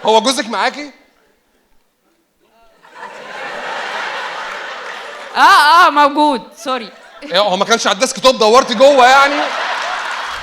هو جوزك معاكي؟ موجود. سوري. إيه، هو ما كانش على الديسك توب؟ دورتي جوه يعني؟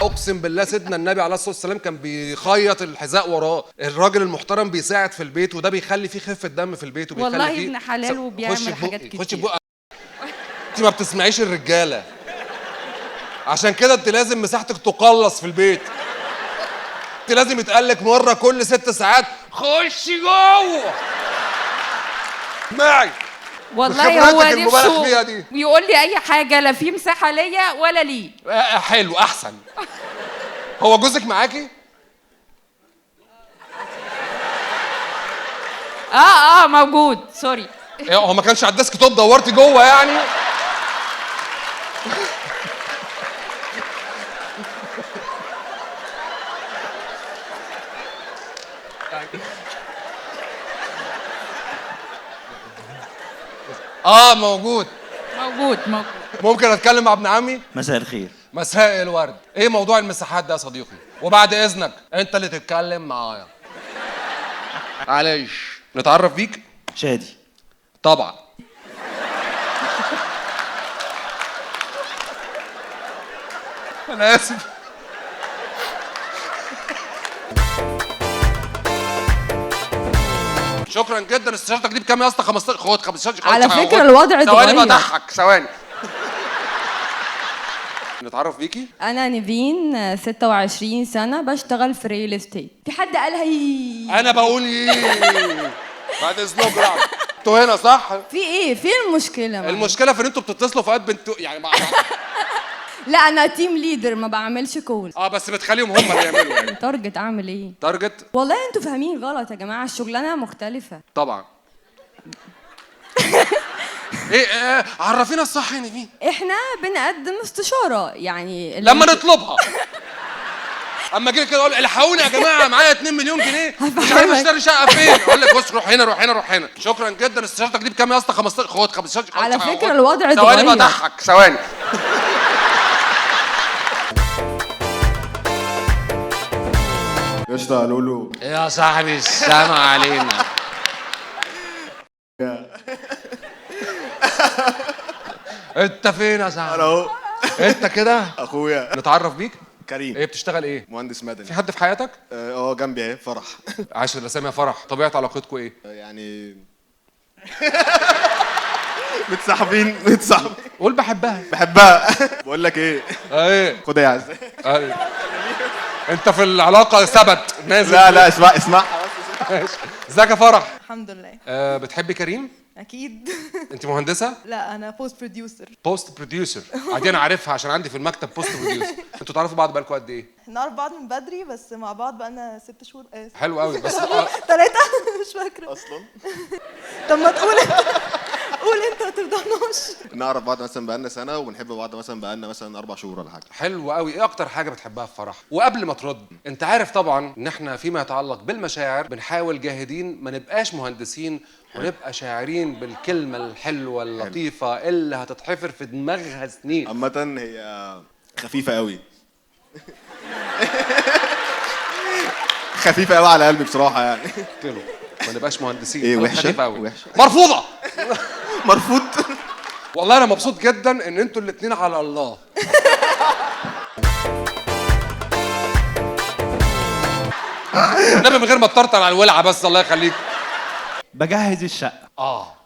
اقسم بالله سيدنا النبي عليه الصلاه والسلام كان بيخيط الحذاء وراه. الراجل المحترم بيساعد في البيت، وده بيخلي فيه خفه دم في البيت، وبيخلي والله فيه ابن حلال وبيعمل حاجات كتير. خش بقى. انت ما بتسمعيش الرجاله، عشان كده انت لازم مساحتك تقلص في البيت. انت لازم يتقالك مره كل 6 ساعات خش جوه معي. والله هو المبالغ فيها دي نفسه يقول لي اي حاجه، لا في مساحه ليا ولا ليه. حلو احسن. هو جوزك معاكي؟ موجود. سوري. إيه، هو ما كانش على الديسك توب؟ دورتي جوه يعني؟ موجود. ممكن اتكلم مع ابن عمي؟ مساء الخير. مساء الورد. ايه موضوع المساحات ده يا صديقي؟ وبعد اذنك انت اللي تتكلم معايا. معلش نتعرف بيك؟ شادي. طبعا. انا اسف. شكرا جدا. استشارتك دي بكام يا اسطى؟ 15. خد 15. على فكره الوضع ثواني بضحك. ثواني. نتعرف بيكي؟ انا نيفين، 26 سنه، بشتغل في ريل استيت. في حد قالها انا بقول ايه؟ بعد اذنك يعني. انتوا هنا صح؟ في ايه؟ فين المشكله؟ المشكله في ان انتوا بتتصلوا في قلب انتوا يعني لا انا تيم ليدر، ما بعملش كول. بس بتخليهم هم اللي يعملوا يعني. تارجت اعمل ايه؟ تارجت؟ والله انتوا فاهمين غلط يا جماعه، الشغلانه مختلفه. طبعا. ايه عرفينا الصح يا نيفين. احنا بنقدم استشاره يعني لما نطلبها. اما اجي كده اقول الحقوني يا جماعه معايا 2 مليون جنيه مش عارف اشتري شقه فين، اقول لك بص روح هنا روح هنا روح هنا. شكرا جدا. استشارتك دي بكام يا اسطى؟ 15. خد 15. على فكره الوضع ثواني بضحك. ثواني. قشطة. قالوا له يا صاحبي السلام علينا. انت فين يا صاحبي؟ انا اهو. انت كده اخويا نتعرف بيك؟ كريم. ايه بتشتغل ايه؟ مهندس في مدني. حد في حياتك؟ جنبي اهي فرح. عايش في الرسام يا فرح. طبيعه علاقتكم ايه؟ يعني متصاحبين. قول بحبها. بحبها. بقول لك ايه، ايه خدها يا عز. انت في العلاقه ثبت نازل؟ لا اسمعها. ماشي. ازيك يا فرح؟ الحمد لله. بتحبي كريم؟ اكيد. انت مهندسه؟ لا انا بوست بروديوسر. بوست بروديوسر. عادي انا عارفها عشان عندي في المكتب بوست بروديوسر. انتوا تعرفوا بعض بقالكم قد ايه؟ نعرف بعض من بدري بس مع بعض بقالنا 6 شهور. حلو قوي بس 3 مش فاكره اصلا. طب ما تقول قول انت ما تفضلناش. نعرف بعض مثلا بقالنا سنة، وبنحب بعض مثلا بقالنا مثلا 4 شهور ولا حاجة. حلو قوي. ايه اكتر حاجه بتحبها في فرح؟ وقبل ما ترد، انت عارف طبعا ان احنا فيما يتعلق بالمشاعر بنحاول جاهدين ما نبقاش مهندسين ونبقى شاعرين بالكلمه الحلوه اللطيفه اللي هتتحفر في دماغها سنين. عامة هي خفيفة قوي. خفيفة قوي على قلبي بصراحة يعني. كده ما نبقاش مهندسين. ايه وحشة؟ خفيفة قوي. وحشة. مرفوضه. مرفوض. والله انا مبسوط جدا ان انتوا الاثنين على الله. النبي من غير ما تطرطر على الولعه بس الله يخليك. بجهز الشقة.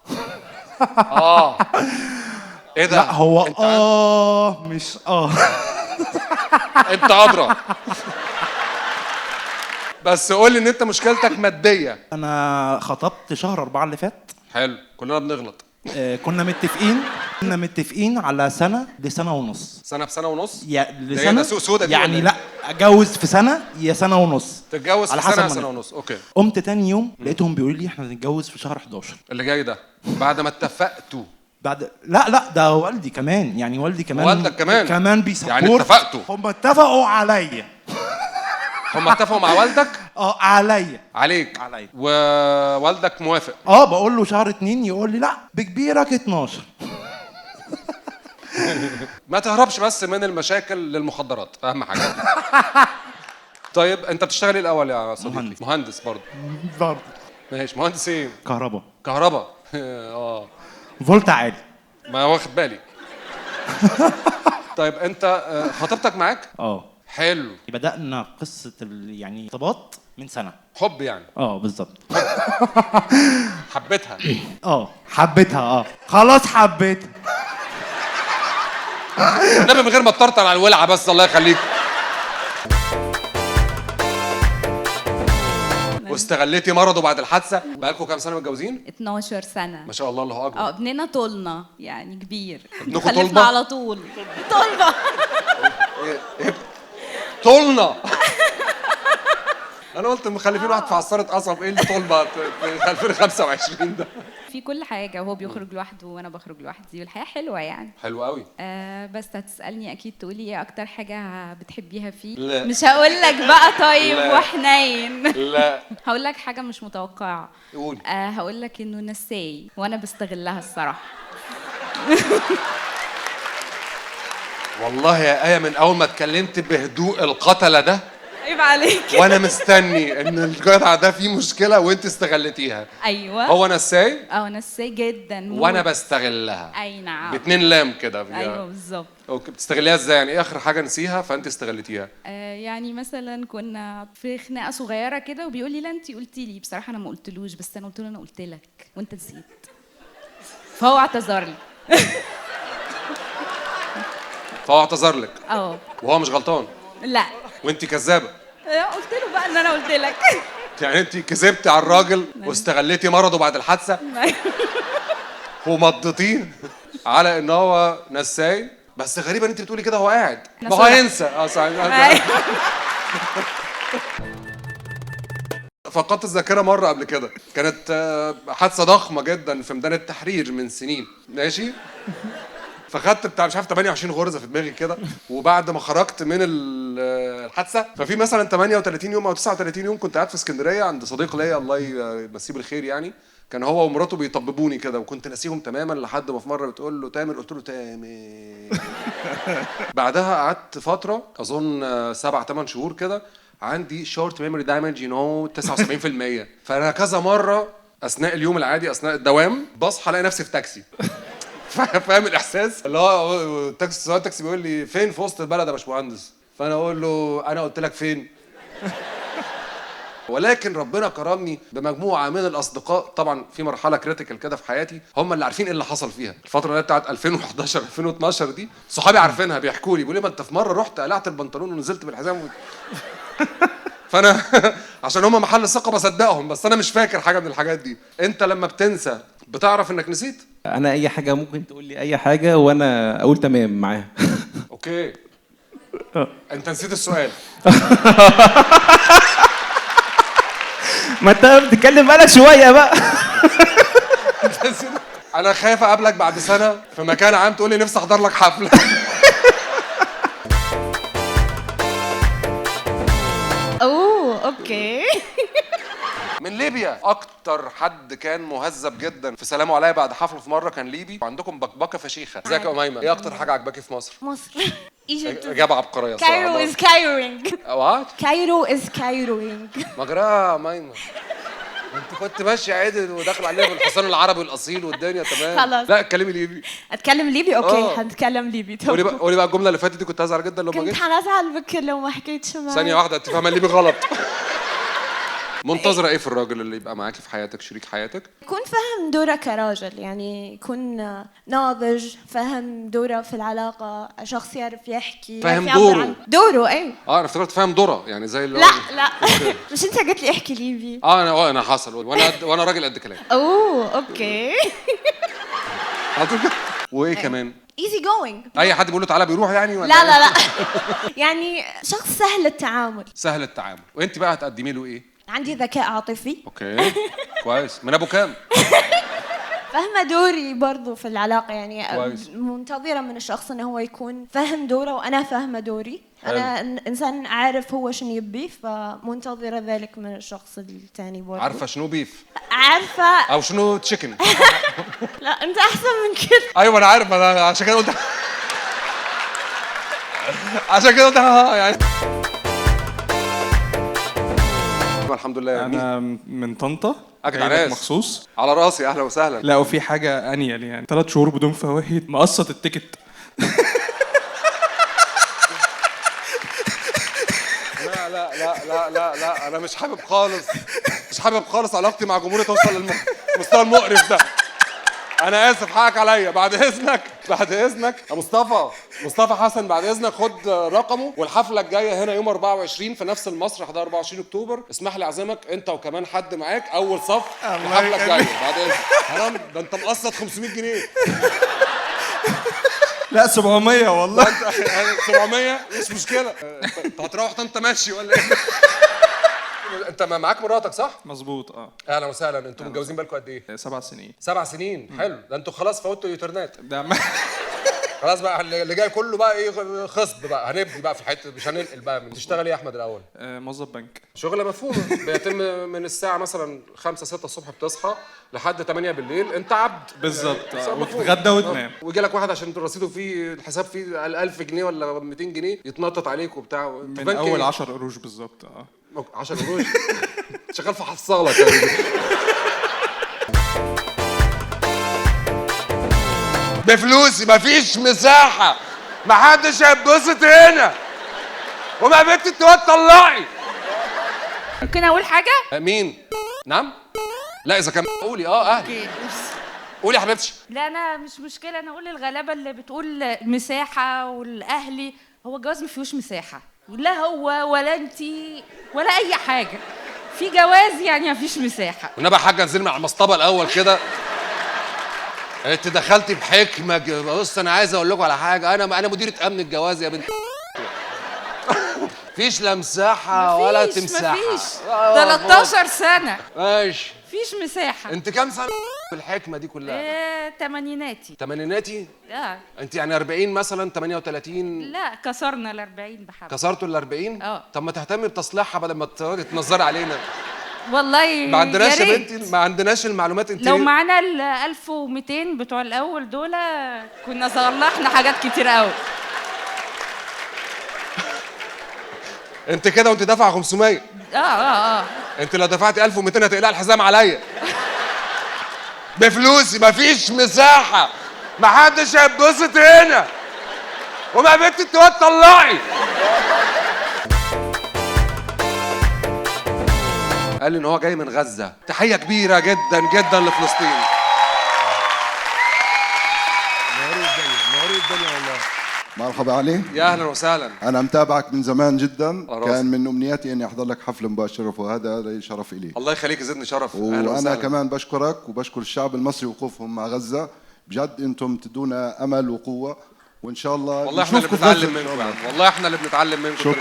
ايه ده؟ لا هو انت مش انت ادرى. بس قول لي ان انت مشكلتك ماديه. انا خطبت شهر 4 اللي فات. حلو كلنا بنغلط. كنا متفقين على سنة لسنة ونص. سنه بسنه ونص؟ يا ده لسنة سوق سودا دي يعني ولا لا اتجوز في سنة يا سنة ونص. تتجوز على في حسب سنه ما سنه نفهم. ونص. اوكي. قمت تاني يوم لقيتهم بيقولوا لي احنا هنتجوز في شهر 11 اللي جاي ده بعد ما اتفقتوا. بعد لا ده والدي كمان، يعني والدي كمان. والدك كمان بيسبورت. يعني اتفقتوا؟ هم اتفقوا عليا. هم اتفقوا مع والدك؟ عليا. عليك. عليا. ووالدك موافق؟ بقول له شهر 2 يقول لي لا بكبيرك 12. ما تهربش بس من المشاكل للمخدرات اهم حاجه. طيب انت بتشتغل ايه الاول يا صديقي؟ مهندس. مهندس برضه. برضه ماشي، مهندس ايه؟ كهرباء. كهرباء. اه فولت عالي. ما واخد بالي. طيب انت خطيبتك معاك؟ اه حلو. بدأنا قصة يعني ارتباط من سنة. حب يعني. بالظبط. حبيتها. حبيتها. خلاص حبيتها. النبي من غير ما تطرطر على الولعه بس، الله يخليك. واستغليتي مرضه بعد الحادثه. بقالكم كام سنه متجوزين؟ 12 سنه. ما شاء الله، الله اكبر. ابننا طولنا يعني كبير. ابنكم خلفنا طلبة؟ على طول. طلبه. طولنا. انا قلت مخلفين واحد في عصاره قصب، ايه اللي طلبه في 2025 ده؟ في كل حاجه، وهو بيخرج لوحده وانا بخرج لوحدي، والحياه حلوه يعني. حلو قوي. بس هتسالني اكيد تقولي ايه اكتر حاجه بتحبيها فيه؟ لا. مش هقول لك بقى طيب لا. وحنين. لا. هقول لك حاجه مش متوقعه. قول. هقول لك انه نساي وانا بستغلها الصراحه. والله يا آية من أول ما اتكلمت بهدوء القتلة ده عيب عليك. وأنا مستني إن الجدع ده فيه مشكلة وأنت استغلتيها. ايوه. هو نساي نساي جدا. وأنا بستغلها. اي نعم. باتنين لام كده. ايوه بالظبط. أوكي، بتستغليها إزاي؟ يعني إيه آخر حاجة نسيها فأنت استغلتيها؟ يعني مثلا كنا في خناقه صغيره كده وبيقول لي لا انت قلتي لي. بصراحه انا ما قلتلوش، بس انا قلت له انا قلت لك وانت نسيت. فهو اعتذر لي. فهو اعتذر لك. وهو مش غلطان. لا. وأنت كذابة. قلت له بقى ان انا قلت لك. يعني أنت كذبتي على الراجل واستغليتي مرضه بعد الحادثة ومضيتيه على إن هو نساي. بس غريبة إن أنت بتقولي كده وهو قاعد. ما هو هينسى. صحيح. فقدت الذاكرة مرة قبل كده، كانت حادثة ضخمة جدا في ميدان التحرير من سنين، ماشي؟ فخدت بتاع مش عارف 28 غرزة في دماغي كده، وبعد ما خرجت من الحادثة ففي مثلا 38 يوم أو 39 يوم كنت قاعد في اسكندرية عند صديق ليا الله يمسيه بالخير يعني، كان هو ومراته بيطببوني كده وكنت ناسيهم تماما لحد ما في مرة بتقول له تامر، قلت له تامر. بعدها قعدت فترة أظن 7-8 شهور كده عندي شورت ميموري دامج 79%. فانا كذا مره اثناء اليوم العادي اثناء الدوام بصحى الاقي نفسي في تاكسي. فاهم الاحساس اللي هو التاكسي بيقول لي فين في وسط البلد يا باشمهندس، فانا اقول له انا قلت لك فين. ولكن ربنا كرمني بمجموعه من الاصدقاء، طبعا في مرحله كريتيكال كده في حياتي هم اللي عارفين ايه اللي حصل فيها الفتره اللي بتاعت 2011 2012 دي، صحابي عارفينها بيحكوا لي بيقولوا لي ما انت في مره رحت قلعت البنطلون ونزلت بالحزام فانا عشان هم محل ثقه بصدقهم، بس انا مش فاكر حاجه من الحاجات دي. انت لما بتنسى بتعرف انك نسيت؟ انا اي حاجه ممكن تقول لي اي حاجه وانا اقول تمام معاها. اوكي. انت نسيت السؤال. ما انت بتتكلم بقالك شويه بقى. انا خايف اقابلك بعد سنه في مكان عام تقول لي نفسي احضر لك حفله. اوكي. من ليبيا. اكتر حد كان مهذب جدا في سلامه عليا بعد حفله في مره كان ليبي، وعندكم بكبكه فشيخه. ازيك يا اميمه؟ ايه اكتر حاجه عجباكي في مصر؟ اجابه عبقريه الصراحه. كايرو is cairoing. وات؟ كايرو is cairoing. مجراها يا اميمه. انت كنت ماشي عادل وداخل علينا بالحصان العربي الاصيل والدنيا تمام. خلاص. لا اتكلمي ليبي. اتكلم ليبي؟ اوكي هنتكلم ليبي. قولي بقى الجمله اللي فاتت دي كنت هزعل جدا لو ما كنت جيتش. حنزعل بك لو ما حكيتش معي. ثانيه واحده انت فاهمه الليبي غلط. منتظره ايه في الراجل اللي يبقى معاكي في حياتك، شريك حياتك؟ يكون فاهم دوره كراجل، يعني يكون ناضج، فاهم دوره في العلاقه، شخص يعرف يحكي، فاهم يعرف يعبر دوره. عن دوره. ايوه. انا افتكرت فاهم دوره يعني زي اللي لا مش انت قلت لي احكي ليبي؟ انا حصل وانا راجل قد كلام. اوكي. وايه كمان؟ ايزي جوينج. اي حد بيقول له تعالى بيروح يعني ولا لا يعني شخص سهل التعامل. سهل التعامل. وانت بقى هتقدمي له ايه؟ عندي ذكاء عاطفي. اوكي. كويس. من ابو كام؟ فاهمة دوري برضو في العلاقة، يعني كويس. منتظرة من الشخص انه هو يكون فاهم دوره وانا فاهمة دوري. انا انسان عارف هو شنو يبي، فمنتظرة ذلك من الشخص الثاني برضو. عارفه شنو بيف عارفة او شنو تشيكن؟ لا انت احسن من كده. ايوه انا عارف، انا عشان كده قلت يعني الحمد لله. مين؟ انا من طنطا. أجدع جاي لك ناس. مخصوص. على راسي، اهلا وسهلا. لا وفي حاجه انيل يعني 3 شهور بدون فوائد مقسط التيكت. لا لا لا لا لا لا، انا مش حابب خالص، مش حابب خالص علاقتي مع جمهوري توصل للمستوى المقرف ده. انا اسف، حقك عليا. بعد اذنك، بعد اذنك يا مصطفى حسن، بعد اذنك خد رقمه، والحفله الجايه هنا يوم 24 في نفس المسرح ده 24 اكتوبر. اسمح لي اعزمك انت وكمان حد معاك اول صف الحفله الجايه. بعد اذنك. حرام ده انت مقسط 500 جنيه. لا 700 والله. 700 مش مشكله. انت هتروح انت ماشي ولا ايه؟ انت معاك مراتك صح؟ مظبوط اه. اهلا وسهلا. انتوا متجوزين بالكم قد ايه؟ 7 سنين. 7 سنين. حلو. ده انتوا خلاص فوتوا اليوترنات. ده خلاص بقى اللي جاي كله بقى ايه، خصب بقى. هنبني بقى في الحته، مش هننقل بقى. تشتغل ايه يا احمد الاول؟ موظف بنك. شغله مفهومه. بيتم من الساعه مثلا 5 6 الصبح بتصحى لحد 8 بالليل. انت عبد بالظبط. مفهوم. وتتغدى وتنام. ويجي لك واحد عشان رصيده فيه الحساب فيه 1000 جنيه ولا 200 جنيه يتنطط عليك وبتاع. من اول 10 قروش بالظبط اه. 10 قروش. شغال في حصاله تقريبا. بفلوسي مفيش مساحه، محدش هيتبسط هنا، وما بنتي طلعي. ممكن اقول حاجه؟ مين؟ نعم؟ لا اذا كان قولي. اهلي. قولي يا حبيبتي. لا انا مش مشكله، انا اقول الغلابه اللي بتقول مساحه والاهلي. هو الجواز ما فيهوش مساحه، لا هو ولا انتي ولا اي حاجه. في جواز يعني ما فيش مساحه. والنبي يا حاجه انزلي مع المصطبه الاول كده. انت دخلتي بحكمه. بص انا عايز اقول لكم على حاجه، انا مديره امن الجواز يا بنت. مفيش لا مساحه ولا تمساحه. مفيش 13 سنه ماشي. مفيش مساحه. انت كام سنه في الحكمه دي كلها؟ تمانيناتي. تمانيناتي؟ انت يعني 40 مثلا 38؟ لا كسرنا ال 40 بحبه. كسرتوا ال 40؟ اه. طب ما تهتمي بتصليحها بدل ما تقعدي تنظري علينا. والله ما عندناش يا يا ريت. بنتي، ما عندناش المعلومات. انت لو معانا ال 1200 بتوع الاول دول كنا صلحنا حاجات كتير قوي. انت كده وانت دافعه 500. اه انت لو دفعتي 1200 هتقلع الحزام عليا. بفلوسي مفيش مساحه، محدش هيتبسط هنا، وما بنتي طلعي. قال لي ان هو جاي من غزه. تحيه كبيره جدا جدا لفلسطين. نوري الدنيا والله. مرحبا علي. يا اهلا وسهلا. انا متابعك من زمان جدا. راسي. كان من امنياتي اني احضر لك حفل مباشر، وهذا لي شرف الي. الله يخليك، يزيدني شرف. وانا كمان بشكرك وبشكر الشعب المصري وقوفهم مع غزه. بجد انتم تدونا امل وقوه، وان شاء الله والله احنا اللي نشوفكم في بنتعلم غزة. منكم. والله احنا اللي بنتعلم منكم.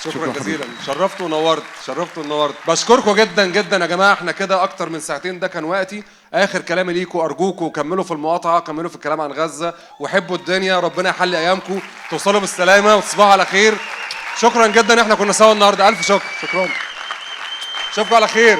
شكرا جزيلا. شرفت ونورت، شرفت ونورت. بشكركم جدا جدا يا جماعه. احنا كده اكتر من ساعتين، ده كان وقتي. اخر كلامي ليكم، ارجوكم كملوا في المقاطعه، كملوا في الكلام عن غزه، وحبوا الدنيا. ربنا يحلي ايامكم، توصلوا بالسلامه وتصبحوا على خير. شكرا جدا. احنا كنا سوا النهارده. الف شكر. شكرا. اشوفكم على خير.